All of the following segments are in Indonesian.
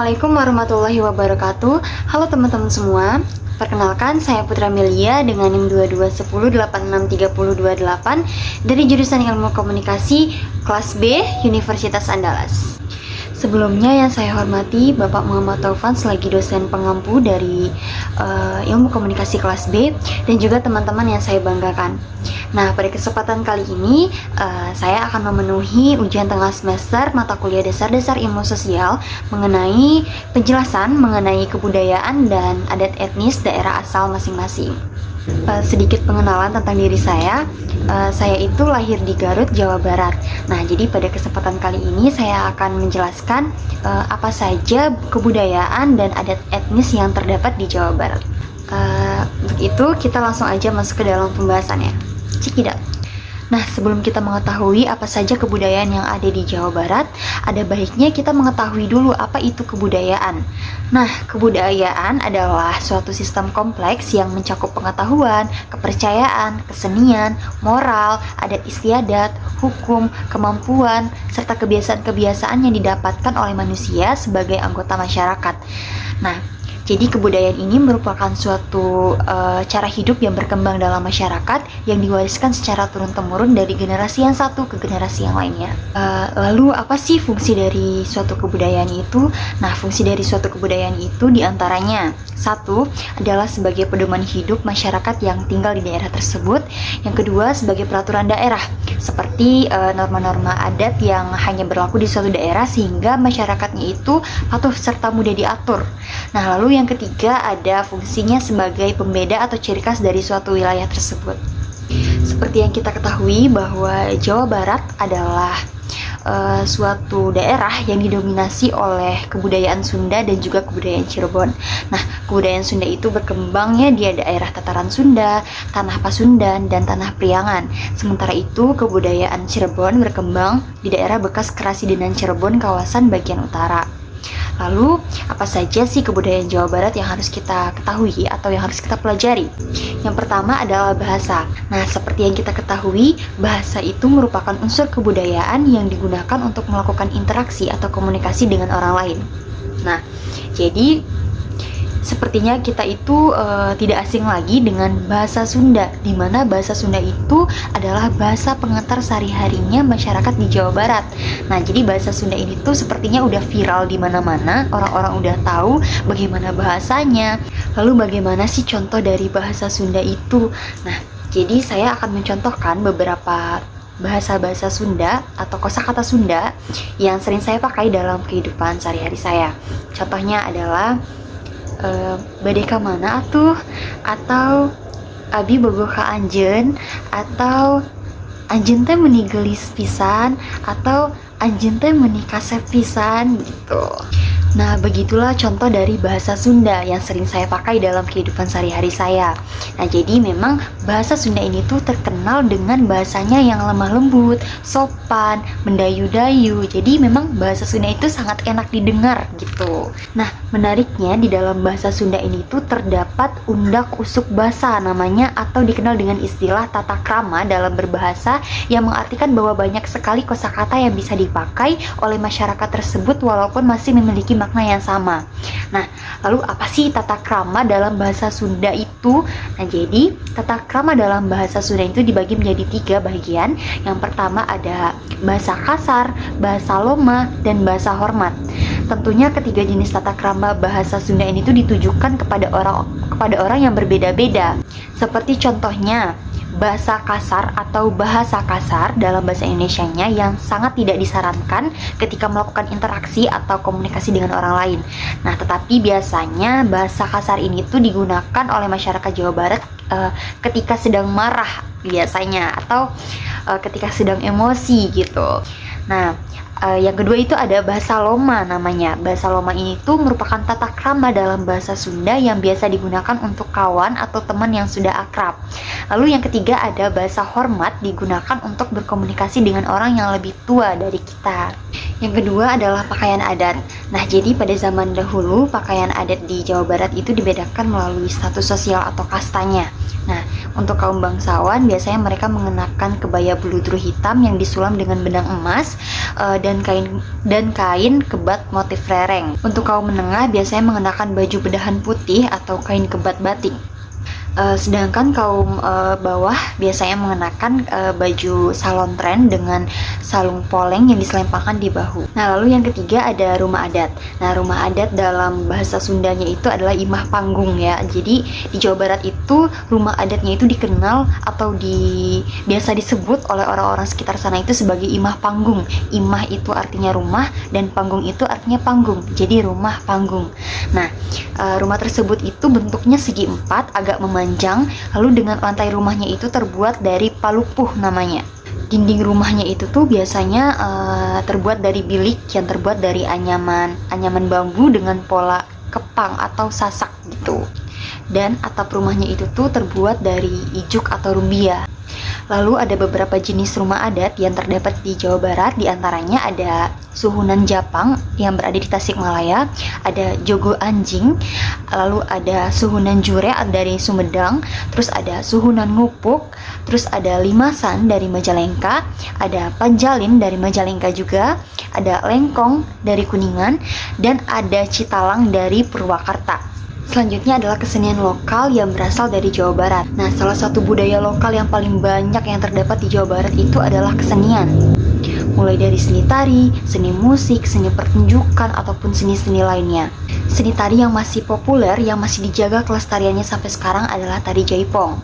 Assalamualaikum warahmatullahi wabarakatuh. Halo teman-teman semua. Perkenalkan, saya Putra Melia dengan NIM 2210863028 dari jurusan Ilmu Komunikasi kelas B Universitas Andalas. Sebelumnya yang saya hormati Bapak Muhammad Taufan selagi dosen pengampu dari Ilmu Komunikasi kelas B dan juga teman-teman yang saya banggakan. Nah, pada kesempatan kali ini saya akan memenuhi ujian tengah semester mata kuliah dasar-dasar ilmu sosial mengenai penjelasan mengenai kebudayaan dan adat etnis daerah asal masing-masing. Sedikit pengenalan tentang diri saya itu lahir di Garut, Jawa Barat. Nah, jadi pada kesempatan kali ini saya akan menjelaskan apa saja kebudayaan dan adat etnis yang terdapat di Jawa Barat. Untuk itu kita langsung aja masuk ke dalam pembahasannya. Cekidot. Nah, sebelum kita mengetahui apa saja kebudayaan yang ada di Jawa Barat, ada baiknya kita mengetahui dulu apa itu kebudayaan. Nah, kebudayaan adalah suatu sistem kompleks yang mencakup pengetahuan, kepercayaan, kesenian, moral, adat istiadat, hukum, kemampuan, serta kebiasaan-kebiasaan yang didapatkan oleh manusia sebagai anggota masyarakat. Nah, jadi kebudayaan ini merupakan suatu cara hidup yang berkembang dalam masyarakat yang diwariskan secara turun-temurun dari generasi yang satu ke generasi yang lainnya. Lalu apa sih fungsi dari suatu kebudayaan itu? Nah, fungsi dari suatu kebudayaan itu diantaranya satu adalah sebagai pedoman hidup masyarakat yang tinggal di daerah tersebut. Yang kedua sebagai peraturan daerah seperti norma-norma adat yang hanya berlaku di suatu daerah sehingga masyarakatnya itu patuh serta mudah diatur. Nah, lalu yang ketiga ada fungsinya sebagai pembeda atau ciri khas dari suatu wilayah tersebut. Seperti yang kita ketahui bahwa Jawa Barat adalah suatu daerah yang didominasi oleh kebudayaan Sunda dan juga kebudayaan Cirebon. Nah, kebudayaan Sunda itu berkembangnya di daerah Tataran Sunda, Tanah Pasundan, dan Tanah Priangan. Sementara itu, kebudayaan Cirebon berkembang di daerah bekas Kerasidenan Cirebon, kawasan bagian utara. Lalu, apa saja sih kebudayaan Jawa Barat yang harus kita ketahui atau yang harus kita pelajari? Yang pertama adalah bahasa. Nah, seperti yang kita ketahui, bahasa itu merupakan unsur kebudayaan yang digunakan untuk melakukan interaksi atau komunikasi dengan orang lain. Nah, jadi sepertinya kita itu tidak asing lagi dengan bahasa Sunda, di mana bahasa Sunda itu adalah bahasa pengantar sehari-harinya masyarakat di Jawa Barat. Nah, jadi bahasa Sunda ini tuh sepertinya udah viral di mana-mana, orang-orang udah tahu bagaimana bahasanya. Lalu bagaimana sih contoh dari bahasa Sunda itu? Nah, jadi saya akan mencontohkan beberapa bahasa-bahasa Sunda atau kosakata Sunda yang sering saya pakai dalam kehidupan sehari-hari saya. Contohnya adalah badeka mana atuh, atau abi bogoh ka anjeun, atau anjeun teh meuni geulis pisan, atau anjeun teh meuni kasep pisan gitu. Nah, begitulah contoh dari bahasa Sunda yang sering saya pakai dalam kehidupan sehari-hari saya. Nah, jadi memang bahasa Sunda ini tuh terkenal dengan bahasanya yang lemah lembut, sopan, mendayu-dayu. Jadi memang bahasa Sunda itu sangat enak didengar gitu. Nah, menariknya di dalam bahasa Sunda ini tuh terdapat undak usuk basa namanya, atau dikenal dengan istilah tata krama dalam berbahasa, yang mengartikan bahwa banyak sekali kosakata yang bisa dipakai oleh masyarakat tersebut walaupun masih memiliki makna yang sama. Nah, lalu apa sih tata krama dalam bahasa Sunda itu? Nah, jadi tata krama dalam bahasa Sunda itu dibagi menjadi 3 bagian. Yang pertama ada bahasa kasar, bahasa loma, dan bahasa hormat. Tentunya ketiga jenis tata krama bahasa Sunda ini tuh ditujukan kepada orang yang berbeda-beda. Seperti contohnya bahasa kasar atau bahasa kasar dalam bahasa Indonesianya yang sangat tidak disarankan ketika melakukan interaksi atau komunikasi dengan orang lain. Nah, tetapi biasanya bahasa kasar ini tuh digunakan oleh masyarakat Jawa Barat ketika sedang marah biasanya, atau ketika sedang emosi gitu. Nah, yang kedua itu ada bahasa loma namanya. Bahasa loma ini tuh merupakan tata krama dalam bahasa Sunda yang biasa digunakan untuk kawan atau teman yang sudah akrab. Lalu yang ketiga ada bahasa hormat, digunakan untuk berkomunikasi dengan orang yang lebih tua dari kita. Yang kedua adalah pakaian adat. Nah, jadi pada zaman dahulu pakaian adat di Jawa Barat itu dibedakan melalui status sosial atau kastanya. Nah, untuk kaum bangsawan biasanya mereka mengenakan kebaya beludru hitam yang disulam dengan benang emas dan kain kebat motif lereng. Untuk kaum menengah biasanya mengenakan baju bedahan putih atau kain kebat batik. Sedangkan kaum bawah biasanya mengenakan baju salontren dengan salung poleng yang diselempangkan di bahu. Nah, lalu yang ketiga ada rumah adat. Nah, rumah adat dalam bahasa Sundanya itu adalah imah panggung ya. Jadi di Jawa Barat itu rumah adatnya itu dikenal atau biasa disebut oleh orang-orang sekitar sana itu sebagai imah panggung. Imah itu artinya rumah dan panggung itu artinya panggung. Jadi rumah panggung. Nah, rumah tersebut itu bentuknya segi empat, agak memanjang, lalu dengan lantai rumahnya itu terbuat dari palupuh namanya. Dinding rumahnya itu tuh biasanya terbuat dari bilik yang terbuat dari anyaman bambu dengan pola kepang atau sasak gitu. Dan atap rumahnya itu tuh terbuat dari ijuk atau rumbia. Lalu ada beberapa jenis rumah adat yang terdapat di Jawa Barat, diantaranya ada Suhunan Japang yang berada di Tasikmalaya, ada Jogo Anjing, lalu ada Suhunan Jure dari Sumedang, terus ada Suhunan Ngupuk, terus ada Limasan dari Majalengka, ada Panjalin dari Majalengka juga, ada Lengkong dari Kuningan, dan ada Citalang dari Purwakarta. Selanjutnya adalah kesenian lokal yang berasal dari Jawa Barat. Nah, salah satu budaya lokal yang paling banyak yang terdapat di Jawa Barat itu adalah kesenian. Mulai dari seni tari, seni musik, seni pertunjukan, ataupun seni-seni lainnya. Seni tari yang masih populer, yang masih dijaga kelestariannya sampai sekarang adalah tari jaipong.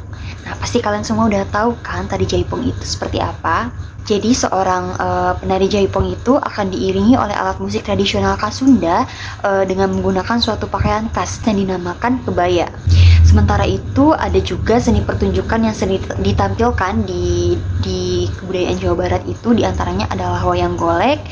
Nah, pasti kalian semua udah tahu kan tari jaipong itu seperti apa? Jadi seorang penari jaipong itu akan diiringi oleh alat musik tradisional khas Sunda dengan menggunakan suatu pakaian khas yang dinamakan kebaya. Sementara itu ada juga seni pertunjukan yang sering ditampilkan di kebudayaan Jawa Barat itu diantaranya adalah wayang golek.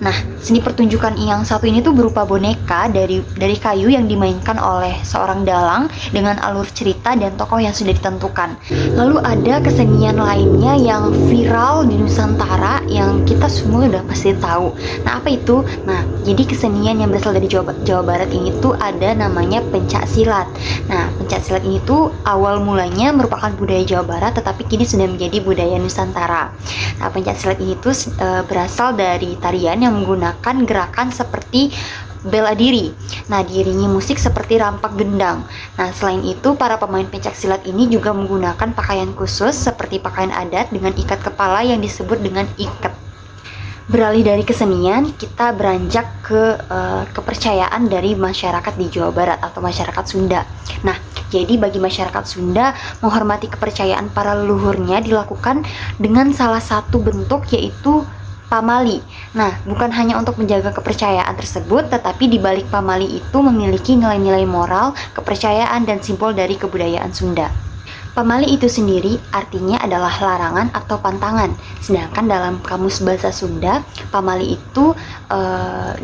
Nah, seni pertunjukan yang satu ini tuh berupa boneka dari kayu yang dimainkan oleh seorang dalang dengan alur cerita dan tokoh yang sudah ditentukan. Lalu ada kesenian lainnya yang viral di Nusantara yang kita semua udah pasti tahu. Nah, apa itu? Nah, jadi kesenian yang berasal dari Jawa Barat ini tuh ada namanya pencak silat. Nah, pencak silat ini tuh awal mulanya merupakan budaya Jawa Barat tetapi kini sudah menjadi budaya Nusantara. Nah, pencak silat ini tuh berasal dari tarian yang menggunakan gerakan seperti bela diri. Nah, diiringi musik seperti rampak gendang. Nah, selain itu para pemain pencak silat ini juga menggunakan pakaian khusus seperti pakaian adat dengan ikat kepala yang disebut dengan iket. Beralih dari kesenian, kita beranjak ke kepercayaan dari masyarakat di Jawa Barat atau masyarakat Sunda. Nah, jadi bagi masyarakat Sunda, menghormati kepercayaan para leluhurnya dilakukan dengan salah satu bentuk yaitu pamali. Nah, bukan hanya untuk menjaga kepercayaan tersebut, tetapi di balik pamali itu memiliki nilai-nilai moral, kepercayaan, dan simbol dari kebudayaan Sunda. Pamali itu sendiri artinya adalah larangan atau pantangan. Sedangkan dalam kamus bahasa Sunda, pamali itu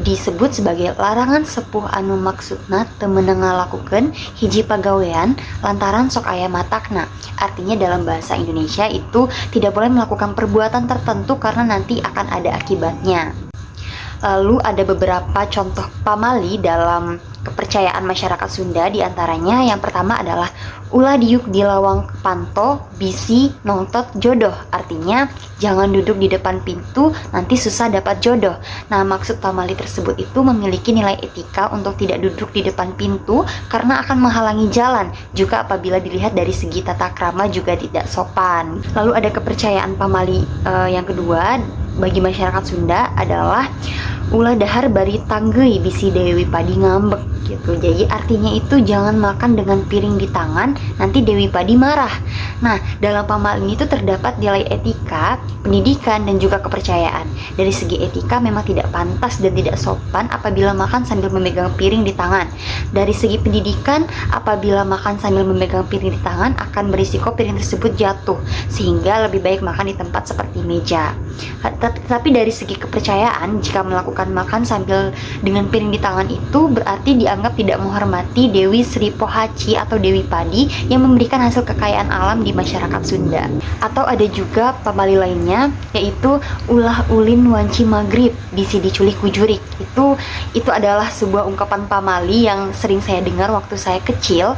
disebut sebagai larangan sepuh anu maksudna teu meunang ngalakukeun hiji pagawean lantaran sok aya matakna. Artinya dalam bahasa Indonesia itu tidak boleh melakukan perbuatan tertentu karena nanti akan ada akibatnya. Lalu ada beberapa contoh pamali dalam kepercayaan masyarakat Sunda, diantaranya yang pertama adalah ulah diuk di lawang panto bisi nongtot jodoh, artinya jangan duduk di depan pintu nanti susah dapat jodoh. Nah, maksud pamali tersebut itu memiliki nilai etika untuk tidak duduk di depan pintu karena akan menghalangi jalan, juga apabila dilihat dari segi tata krama juga tidak sopan. Lalu ada kepercayaan pamali yang kedua bagi masyarakat Sunda adalah ulah dahar bari tanggeuy bisi Dewi Padi ngambek gitu. Jadi artinya itu jangan makan dengan piring di tangan, nanti Dewi Padi marah. Nah, dalam pamali ini tuh terdapat nilai etika, pendidikan, dan juga kepercayaan. Dari segi etika memang tidak pantas dan tidak sopan apabila makan sambil memegang piring di tangan. Dari segi pendidikan, apabila makan sambil memegang piring di tangan akan berisiko piring tersebut jatuh, sehingga lebih baik makan di tempat seperti meja. Tapi dari segi kepercayaan, jika melakukan melakukan makan sambil dengan piring di tangan itu berarti dianggap tidak menghormati Dewi Sri Pohaci atau Dewi Padi yang memberikan hasil kekayaan alam di masyarakat Sunda. Atau ada juga pamali lainnya, yaitu ulah ulin wanci maghrib bisi diculik kujurik. Itu adalah sebuah ungkapan pamali yang sering saya dengar waktu saya kecil.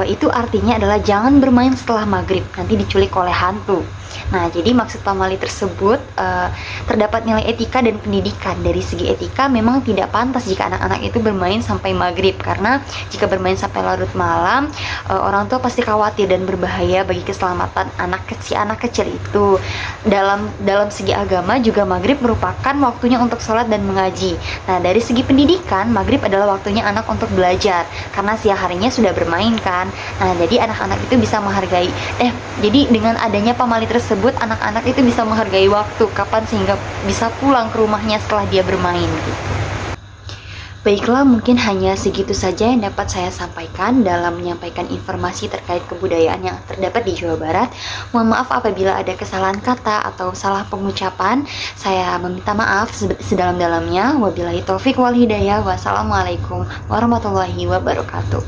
Itu artinya adalah jangan bermain setelah maghrib, nanti diculik oleh hantu. Nah, jadi maksud pamali tersebut terdapat nilai etika dan pendidikan. Dari segi etika memang tidak pantas jika anak-anak itu bermain sampai maghrib, karena jika bermain sampai larut malam, orang tua pasti khawatir dan berbahaya bagi keselamatan anak kecil itu. Dalam segi agama juga maghrib merupakan waktunya untuk sholat dan mengaji. Nah, dari segi pendidikan, maghrib adalah waktunya anak untuk belajar, karena siang harinya sudah bermain kan. Nah, jadi anak-anak itu bisa menghargai, jadi dengan adanya pamali tersebut, anak-anak itu bisa menghargai waktu kapan sehingga bisa pulang ke rumahnya setelah dia bermain gitu. Baiklah, mungkin hanya segitu saja yang dapat saya sampaikan dalam menyampaikan informasi terkait kebudayaan yang terdapat di Jawa Barat. Mohon maaf apabila ada kesalahan kata atau salah pengucapan. Saya meminta maaf sedalam-dalamnya. Wabillahi taufik wal hidayah. Wassalamualaikum warahmatullahi wabarakatuh.